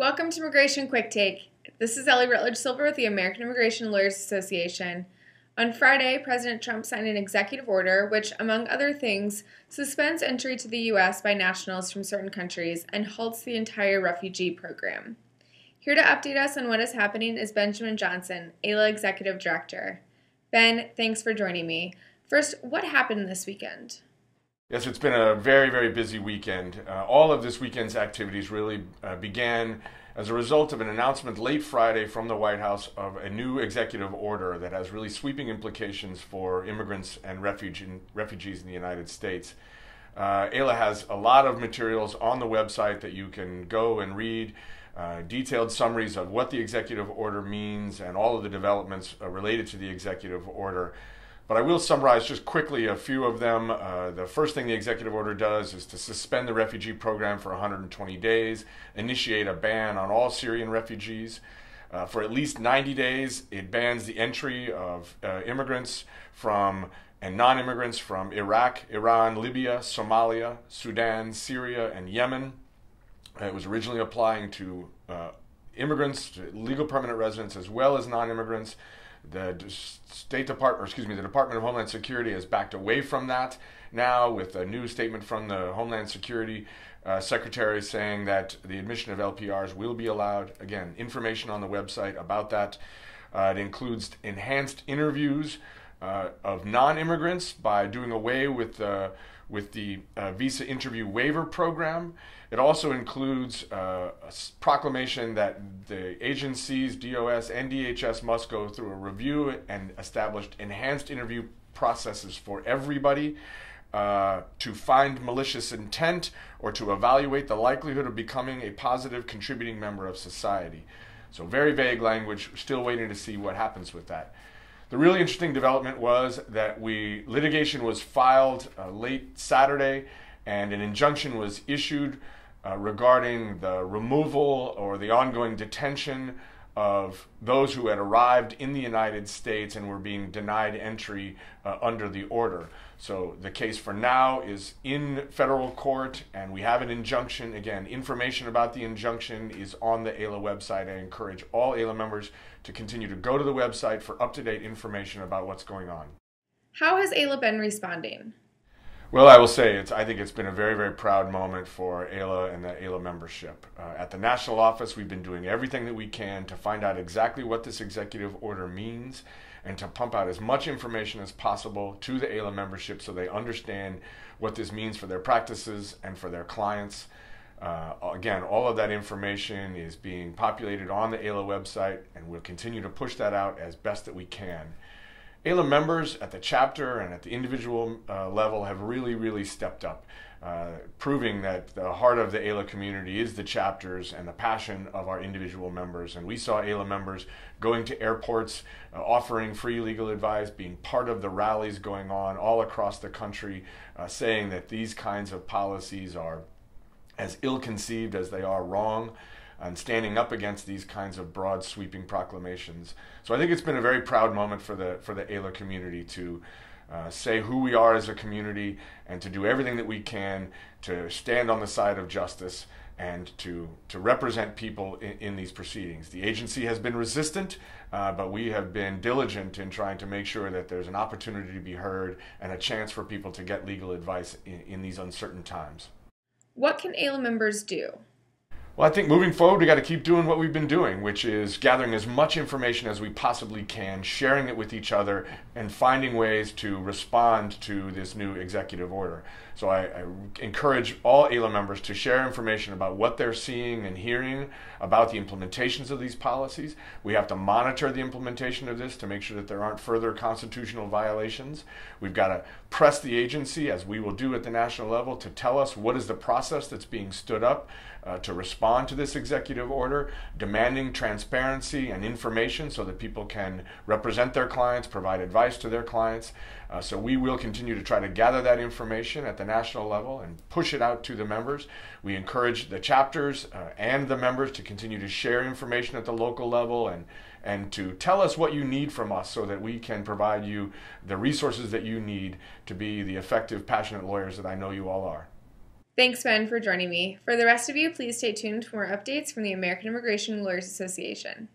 Welcome to Immigration Quicktake. This is Ellie Rutledge Silver with the American Immigration Lawyers Association. On Friday, President Trump signed an executive order which, among other things, suspends entry to the U.S. by nationals from certain countries and halts the entire refugee program. Here to update us on what is happening is Benjamin Johnson, AILA Executive Director. Ben, thanks for joining me. First, what happened this weekend? Yes, it's been a very, very busy weekend. All of this weekend's activities really began as a result of an announcement late Friday from the White House of a new executive order that has really sweeping implications for immigrants and refugees in the United States. AILA has a lot of materials on the website that you can go and read, detailed summaries of what the executive order means and all of the developments related to the executive order. But I will summarize just quickly a few of them. The first thing the executive order does is to suspend the refugee program for 120 days, initiate a ban on all Syrian refugees. For at least 90 days, it bans the entry of immigrants and non-immigrants from Iraq, Iran, Libya, Somalia, Sudan, Syria, and Yemen. It was originally applying to immigrants, to legal permanent residents, as well as non-immigrants. The Department of Homeland Security has backed away from that now with a new statement from the Homeland Security Secretary saying that the admission of LPRs will be allowed. Again, information on the website about that. It includes enhanced interviews of non-immigrants by doing away with the visa interview waiver program. It also includes a proclamation that the agencies, DOS and DHS, must go through a review and established enhanced interview processes for everybody to find malicious intent or to evaluate the likelihood of becoming a positive contributing member of society. So very vague language, still waiting to see what happens with that. The really interesting development was that litigation was filed late Saturday and an injunction was issued regarding the removal or the ongoing detention of those who had arrived in the United States and were being denied entry under the order. So the case for now is in federal court and we have an injunction. Again, information about the injunction is on the AILA website. I encourage all AILA members to continue to go to the website for up-to-date information about what's going on. How has AILA been responding? Well, I will say, I think it's been a very, very proud moment for AILA and the AILA membership. At the national office, we've been doing everything that we can to find out exactly what this executive order means and to pump out as much information as possible to the AILA membership so they understand what this means for their practices and for their clients. Again, all of that information is being populated on the AILA website, and we'll continue to push that out as best that we can. AILA members at the chapter and at the individual level have really, really stepped up, proving that the heart of the AILA community is the chapters and the passion of our individual members. And we saw AILA members going to airports, offering free legal advice, being part of the rallies going on all across the country, saying that these kinds of policies are as ill-conceived as they are wrong, and standing up against these kinds of broad sweeping proclamations. So I think it's been a very proud moment for the AILA community to say who we are as a community and to do everything that we can to stand on the side of justice and to represent people in these proceedings. The agency has been resistant, but we have been diligent in trying to make sure that there's an opportunity to be heard and a chance for people to get legal advice in these uncertain times. What can AILA members do? Well, I think moving forward, we got to keep doing what we've been doing, which is gathering as much information as we possibly can, sharing it with each other, and finding ways to respond to this new executive order. So I encourage all AILA members to share information about what they're seeing and hearing about the implementations of these policies. We have to monitor the implementation of this to make sure that there aren't further constitutional violations. We've got to press the agency, as we will do at the national level, to tell us what is the process that's being stood up to respond to this executive order, demanding transparency and information so that people can represent their clients, provide advice to their clients. So we will continue to try to gather that information at the national level and push it out to the members. We encourage the chapters and the members to continue to share information at the local level and to tell us what you need from us so that we can provide you the resources that you need to be the effective, passionate lawyers that I know you all are. Thanks, Ben, for joining me. For the rest of you, please stay tuned for more updates from the American Immigration Lawyers Association.